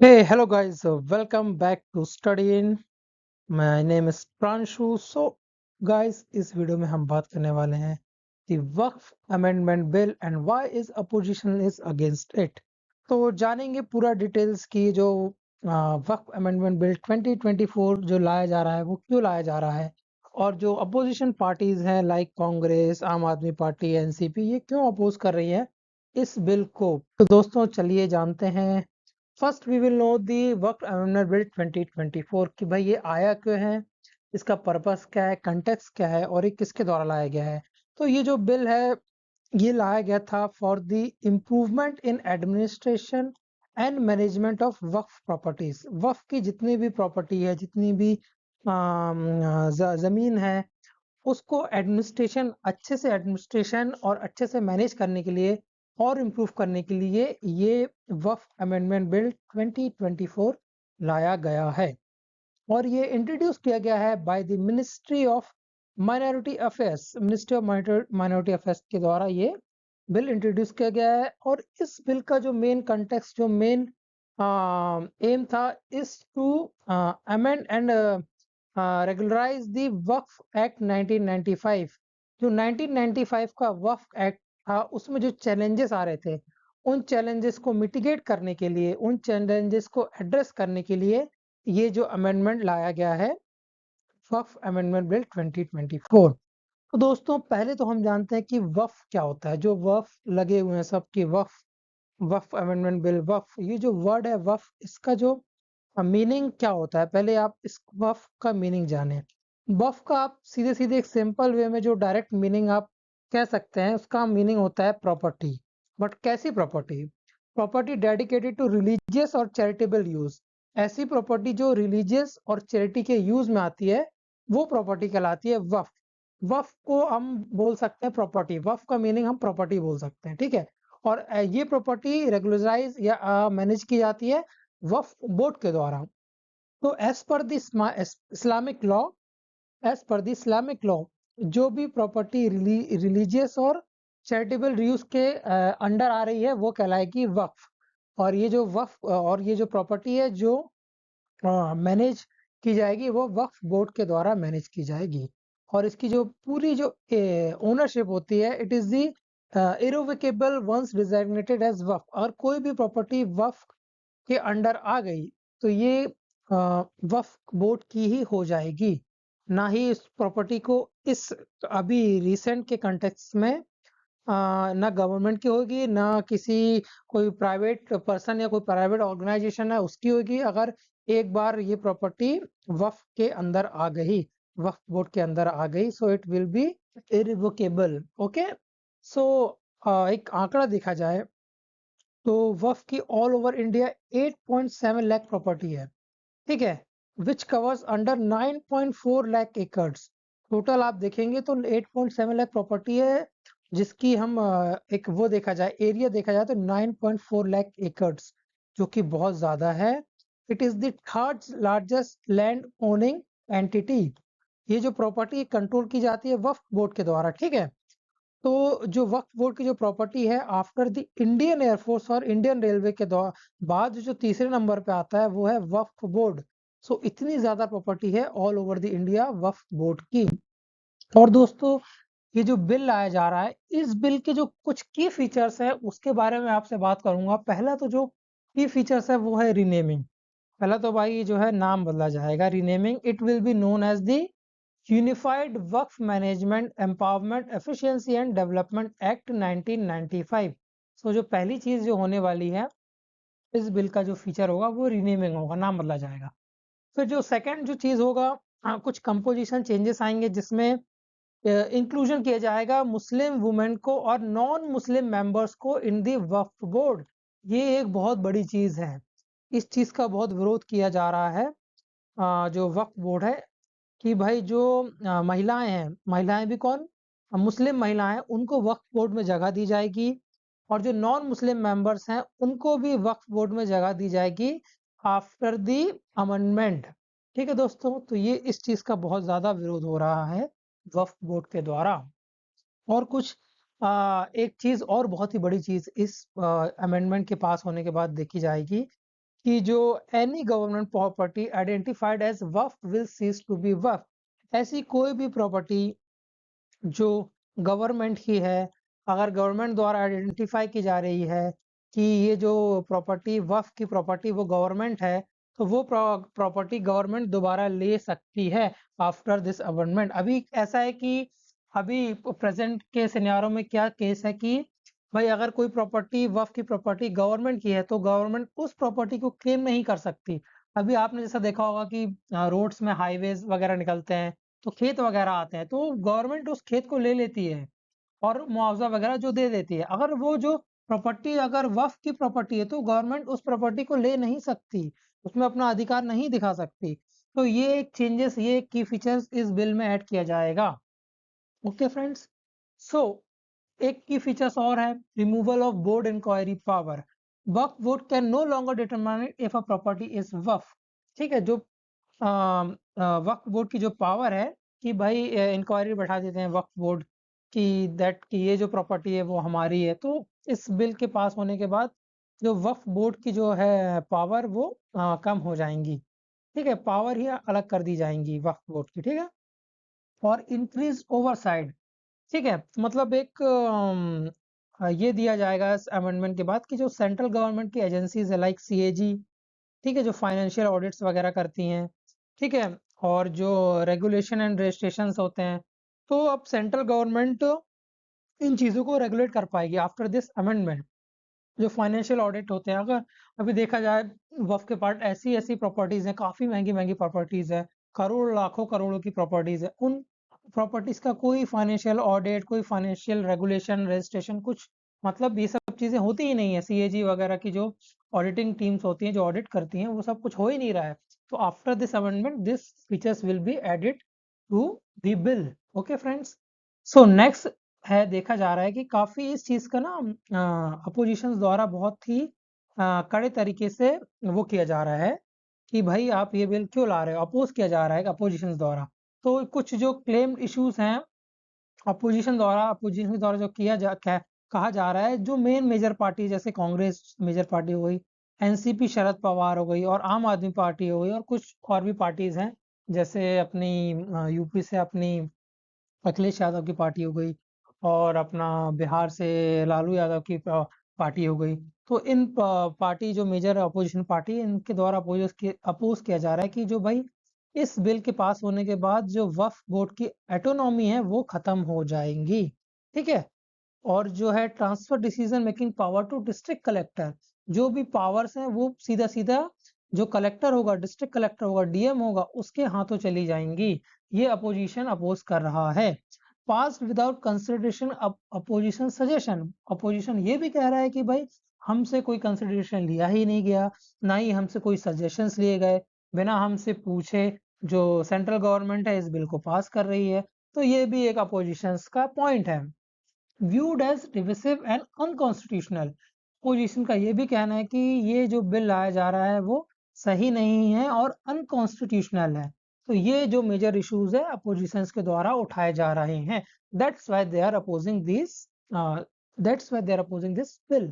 Hey, hello guys. Welcome back to Study In. My name is Pranshu. So, guys, इस video में हम बात करने वाले हैं the Waqf amendment bill and why is opposition is against it. तो जानेंगे पूरा डिटेल्स की जो वक्फ अमेंडमेंट बिल 2024 जो लाया जा रहा है वो क्यों लाया जा रहा है और जो अपोजिशन पार्टीज हैं लाइक कांग्रेस, आम आदमी पार्टी, एनसीपी ये क्यों अपोज कर रही है इस बिल को। तो दोस्तों चलिए जानते हैं। First we will know the Waqf amendment bill 2024 कि भाई ये आया क्यों है, इसका पर्पस क्या है, कंटेक्स्ट क्या है और ये किसके द्वारा लाया गया है। तो ये जो बिल है ये लाया गया था for the improvement in administration and management of वक्फ प्रॉपर्टीज। वक्फ की जितनी भी प्रॉपर्टी है, जितनी भी जमीन है, उसको एडमिनिस्ट्रेशन अच्छे से एडमिनिस्ट्रेशन और अच्छे से मैनेज करने के लिए और इम्प्रूव करने के लिए ये वक्फ अमेंडमेंट बिल 2024 लाया गया है और ये इंट्रोड्यूस किया गया है by the ministry of minority affairs. Ministry of minority affairs के द्वारा ये बिल इंट्रोड्यूस किया गया है और इस बिल का जो मेन कंटेक्स्ट, जो मेन एम था is to amend and regularise the Waqf act 1995। जो 1995 का वक्फ एक्ट था उसमें जो चैलेंजेस आ रहे थे उन चैलेंजेस को मिटिगेट करने के लिए, उन चैलेंजेस को एड्रेस करने के लिए ये जो अमेंडमेंट लाया गया है वक्फ अमेंडमेंट बिल 2024। तो दोस्तों पहले तो हम जानते हैं कि वक्फ क्या होता है। जो वक्फ लगे हुए हैं सबकी वक्फ, वक्फ अमेंडमेंट बिल, वक्फ, ये जो वर्ड है वक्फ, इसका जो मीनिंग क्या होता है पहले आप इस वक्फ का मीनिंग जानें। वक्फ का आप सीधे सीधे एक सिंपल वे में जो डायरेक्ट मीनिंग आप कह सकते हैं उसका मीनिंग होता है प्रॉपर्टी। बट कैसी property? Property dedicated to religious और चैरिटेबल यूज। ऐसी प्रॉपर्टी जो रिलीजियस और चैरिटी के यूज में आती है वो प्रॉपर्टी कहलाती है वक्फ। वक्फ को हम बोल सकते हैं प्रॉपर्टी, वक्फ का मीनिंग हम प्रॉपर्टी बोल सकते हैं, ठीक है। और ये प्रॉपर्टी रेगुलराइज या मैनेज की जाती है वक्फ बोर्ड के द्वारा। तो as per the Islamic law, as per the Islamic law जो भी प्रॉपर्टी रिलीजियस और चैरिटेबल यूज के अंडर आ रही है वो कहलाएगी वक्फ। और ये जो वक्फ और ये जो प्रॉपर्टी है जो मैनेज की जाएगी वो वक्फ बोर्ड के द्वारा मैनेज की जाएगी। और इसकी जो पूरी जो ओनरशिप होती है it is the irrevocable once designated as वक्फ। अगर कोई भी प्रॉपर्टी वक्फ के अंडर आ गई तो ये वक्फ बोर्ड की ही हो जाएगी, ना ही इस प्रॉपर्टी को इस अभी रिसेंट के कंटेक्स्ट में ना गवर्नमेंट की होगी, ना किसी कोई प्राइवेट पर्सन या कोई प्राइवेट ऑर्गेनाइजेशन है उसकी होगी। अगर एक बार ये प्रॉपर्टी वक्फ के अंदर आ गई, वक्फ बोर्ड के अंदर आ गई, so it will be irrevocable. Okay, so एक आंकड़ा देखा जाए तो वक्फ की all over India 8.7 lakh property है, ठीक है, which covers under 9.4 lakh acres. Total आप देखेंगे तो 8.7 लाख प्रॉपर्टी है जिसकी हम एक वो देखा जाए, एरिया देखा जाए तो 9.4 लाख एकर्स, जो कि बहुत ज्यादा है। It is the third largest land owning entity. ये जो प्रॉपर्टी कंट्रोल की जाती है वक्फ बोर्ड के द्वारा, ठीक है। तो जो वक्फ बोर्ड की जो प्रॉपर्टी है आफ्टर द इंडियन एयरफोर्स और इंडियन रेलवे के बाद जो तीसरे नंबर पे आता है वो है वक्फ बोर्ड। सो इतनी ज्यादा प्रॉपर्टी है all over the India Waqf board की। और दोस्तों ये जो बिल लाया जा रहा है इस बिल के जो कुछ की फीचर्स है उसके बारे में आपसे बात करूंगा। पहला तो जो की फीचर्स है वो है रीनेमिंग। पहला तो भाई जो है नाम बदला जाएगा, renaming. It will be known as the unified Waqf management empowerment efficiency and development act 1995। So जो पहली चीज जो होने वाली है इस बिल का जो फीचर होगा वो रीनेमिंग होगा, नाम बदला जाएगा। फिर जो सेकंड जो चीज होगा, कुछ कंपोजिशन चेंजेस आएंगे जिसमें इंक्लूजन किया जाएगा मुस्लिम वुमेन को और नॉन मुस्लिम मेंबर्स को इन दी वक्फ बोर्ड। ये एक बहुत बड़ी चीज है, इस चीज का बहुत विरोध किया जा रहा है जो वक्फ बोर्ड है कि भाई जो महिलाएं हैं, महिलाएं भी कौन, मुस्लिम महिलाएं, उनको वक्फ बोर्ड में जगह दी जाएगी और जो नॉन मुस्लिम मेंबर्स हैं उनको भी वक्फ बोर्ड में जगह दी जाएगी आफ्टर दी अमेंडमेंट। ठीक है दोस्तों, तो ये इस चीज का बहुत ज्यादा विरोध हो रहा है वक्फ बोर्ड के द्वारा। और कुछ एक चीज और बहुत ही बड़ी चीज इस अमेंडमेंट के पास होने के बाद देखी जाएगी कि जो any government property identified as वक्फ विल सीज टू बी वक्फ। ऐसी कोई भी प्रॉपर्टी जो गवर्नमेंट की है, अगर गवर्नमेंट द्वारा आइडेंटिफाई की जा रही है कि ये जो प्रॉपर्टी वक्फ की प्रॉपर्टी वो गवर्नमेंट है, तो वो प्रॉपर्टी गवर्नमेंट दोबारा ले सकती है आफ्टर दिस अमेंडमेंट। अभी ऐसा है कि अभी प्रेजेंट के सिनेरियो में क्या केस है कि भाई अगर कोई प्रॉपर्टी वक्फ की प्रॉपर्टी गवर्नमेंट की है तो गवर्नमेंट उस प्रॉपर्टी को क्लेम नहीं कर सकती। अभी आपने जैसा देखा होगा कि रोड्स में हाईवेज वगैरह निकलते हैं, तो खेत वगैरह आते हैं, तो गवर्नमेंट उस खेत को ले लेती है और मुआवजा वगैरह जो दे देती है। अगर वो जो प्रॉपर्टी अगर वक्फ की प्रॉपर्टी है तो गवर्नमेंट उस प्रॉपर्टी को ले नहीं सकती, उसमें अपना अधिकार नहीं दिखा सकती। तो ये एक चेंजेस, ये की फीचर्स इस बिल में ऐड किया जाएगा। ओके फ्रेंड्स, सो एक की फीचर्स और है, removal of board inquiry power. वक्फ board can no longer determine if a property is वक्फ। ठीक है, जो वक्फ बोर्ड की जो पावर है कि भाई इंक्वायरी बैठा देते हैं वक्फ बोर्ड की दैट कि ये जो प्रॉपर्टी है वो हमारी है, तो इस बिल के पास होने के बाद जो वक्फ बोर्ड की जो है पावर वो कम हो जाएंगी। ठीक है, पावर ही अलग कर दी जाएंगी वक्फ बोर्ड की। ठीक है, और इंक्रीज ओवरसाइड। ठीक है, मतलब एक ये दिया जाएगा इस अमेंडमेंट के बाद कि जो सेंट्रल गवर्नमेंट की एजेंसीज है लाइक सीएजी, ठीक है, जो फाइनेंशियल ऑडिट्स वगैरह करती हैं, ठीक है, और जो रेगुलेशन एंड रजिस्ट्रेशंस होते हैं, तो अब सेंट्रल गवर्नमेंट इन चीज़ों को रेगुलेट कर पाएगी आफ्टर दिस अमेंडमेंट। जो फाइनेंशियल ऑडिट होते हैं, अगर अभी देखा जाए वफ़ के पार्ट ऐसी ऐसी प्रॉपर्टीज़ हैं, काफ़ी महंगी महंगी प्रॉपर्टीज़ है, करोड़ लाखों करोड़ों की प्रॉपर्टीज़ है, उन प्रॉपर्टीज़ का कोई फाइनेंशियल ऑडिट, कोई फाइनेंशियल रेगुलेशन रजिस्ट्रेशन कुछ, मतलब ये सब चीज़ें होती ही नहीं है। सीएजी वगैरह की जो ऑडिटिंग टीम्स होती हैं जो ऑडिट करती हैं, वो सब कुछ हो ही नहीं रहा है। तो after this amendment this features will be added to the bill. Okay friends, so next है, देखा जा रहा है कि काफ़ी इस चीज़ का ना अपोजिशंस द्वारा बहुत ही कड़े तरीके से वो किया जा रहा है कि भाई आप ये बिल क्यों ला रहे हो, अपोज किया जा रहा है अपोजिशंस द्वारा। तो कुछ जो क्लेम्ड इश्यूज हैं अपोजिशन द्वारा जो कहा जा रहा है, जो मेजर पार्टी जैसे कांग्रेस मेजर पार्टी हो गई, एनसीपी शरद पवार हो गई, और आम आदमी पार्टी हो गई, और कुछ और भी पार्टीज हैं जैसे अपनी यूपी से अपनी अखिलेश यादव की पार्टी हो गई, और अपना बिहार से लालू यादव की पार्टी हो गई। तो इन पार्टी जो मेजर अपोजिशन पार्टी, इनके द्वारा अपोज किया जा रहा है कि जो भाई इस बिल के पास होने के बाद जो वक्फ बोर्ड की एटोनॉमी है वो खत्म हो जाएंगी। ठीक है, और जो है transfer decision making power to district collector, जो भी पावर्स हैं वो सीधा सीधा जो कलेक्टर होगा, डिस्ट्रिक्ट कलेक्टर होगा, डीएम होगा, उसके हाथों चली जाएंगी। ये अपोजिशन अपोज कर रहा है। Pass without consideration opposition suggestion, opposition ये भी कह रहा है कि भाई हमसे कोई कंसिडरेशन लिया ही नहीं गया, ना ही हमसे कोई सजेशंस लिए गए, बिना हमसे पूछे जो सेंट्रल गवर्नमेंट है इस बिल को पास कर रही है। तो ये भी एक अपोजिशन का पॉइंट है। viewed as divisive and unconstitutional। Position का ये भी कहना है कि ये जो बिल लाया जा रहा है वो सही नहीं है और अनकॉन्स्टिट्यूशनल है। तो ये जो मेजर इश्यूज है अपोजिशंस के द्वारा उठाए जा रहे हैं, that's why they are opposing this bill.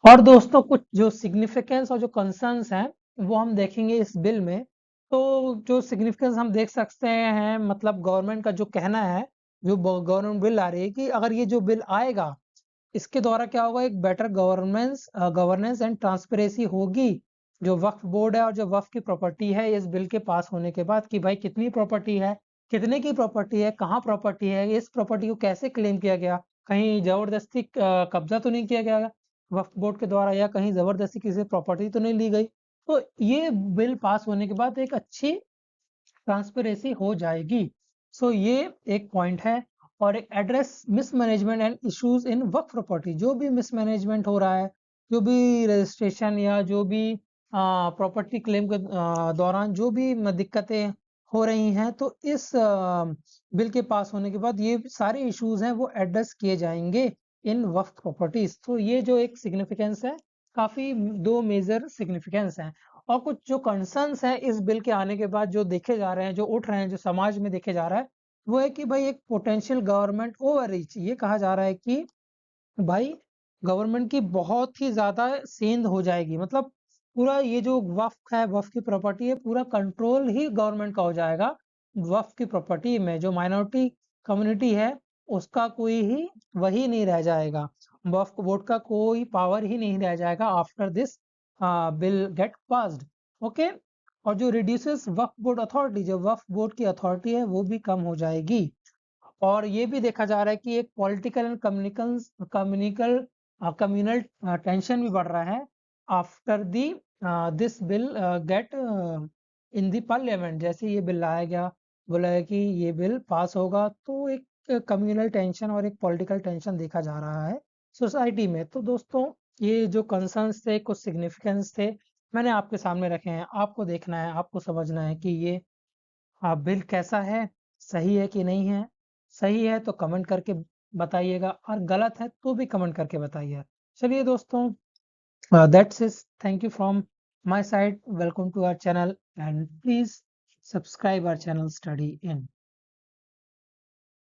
और दोस्तों कुछ जो सिग्निफिकेंस और जो कंसर्न्स हैं वो हम देखेंगे इस बिल में। तो जो सिग्निफिकेंस हम देख सकते हैं, मतलब गवर्नमेंट का जो कहना है, जो गवर्नमेंट बिल आ रही है कि अगर ये जो बिल आएगा इसके द्वारा क्या होगा, एक बेटर गवर्नेंस एंड ट्रांसपेरेंसी होगी जो वक्फ बोर्ड है और जो वक्फ की प्रॉपर्टी है इस बिल के पास होने के बाद, कि भाई कितनी प्रॉपर्टी है, कितने की प्रॉपर्टी है, कहाँ प्रॉपर्टी है, इस प्रॉपर्टी को कैसे क्लेम किया गया, कहीं जबरदस्ती कब्जा तो नहीं किया गया वक्फ बोर्ड के द्वारा, या कहीं जबरदस्ती किसी प्रॉपर्टी तो नहीं ली गई। तो ये बिल पास होने के बाद एक अच्छी ट्रांसपेरेंसी हो जाएगी। सो ये एक पॉइंट है। और एक address mismanagement and issues in Waqf property, जो भी मिसमैनेजमेंट हो रहा है, जो भी रजिस्ट्रेशन या जो भी प्रॉपर्टी क्लेम के दौरान जो भी दिक्कतें हो रही हैं, तो इस बिल के पास होने के बाद ये सारे इश्यूज हैं वो एड्रेस किए जाएंगे इन वक्फ प्रॉपर्टीज। तो ये जो एक सिग्निफिकेंस है, काफी दो मेजर सिग्निफिकेंस हैं। और कुछ जो कंसर्न्स हैं इस बिल के आने के बाद जो देखे जा रहे हैं, जो उठ रहे हैं, जो समाज में देखे जा रहा है, वो है कि भाई एक पोटेंशियल गवर्नमेंट ओवररीच। ये कहा जा रहा है कि भाई गवर्नमेंट की बहुत ही ज़्यादा सेंध हो जाएगी, मतलब पूरा ये जो वक्फ है, वक्फ की प्रॉपर्टी है, पूरा कंट्रोल ही गवर्नमेंट का हो जाएगा। वक्फ की प्रॉपर्टी में जो माइनॉरिटी कम्युनिटी है उसका कोई ही वही नहीं रह जाएगा, वक्फ बोर्ड का कोई पावर ही नहीं रह जाएगा after this bill get passed. Okay, और जो रिड्यूसेस वक्फ बोर्ड अथॉरिटी, जो वक्फ बोर्ड की अथॉरिटी है वो भी कम हो जाएगी। और ये भी देखा जा रहा है कि एक पॉलिटिकल एंड कम्युनल टेंशन भी बढ़ रहा है after the this bill get in the parliament. जैसे ये बिल लाया गया, बोला है कि ये बिल पास होगा तो एक कम्युनल टेंशन और एक पॉलिटिकल टेंशन देखा जा रहा है सोसाइटी में। तो दोस्तों, ये जो कंसर्न्स थे, कुछ सिग्निफिकेंस थे, मैंने आपके सामने रखे हैं। आपको देखना है, आपको समझना है कि ये बिल कैसा है, सही है कि नहीं है। सही है तो कमेंट करके बताइएगा, और गलत है तो भी कमेंट करके बताइए। चलिए दोस्तों, that's it, thank you from my side, welcome to our channel and please subscribe our channel study in.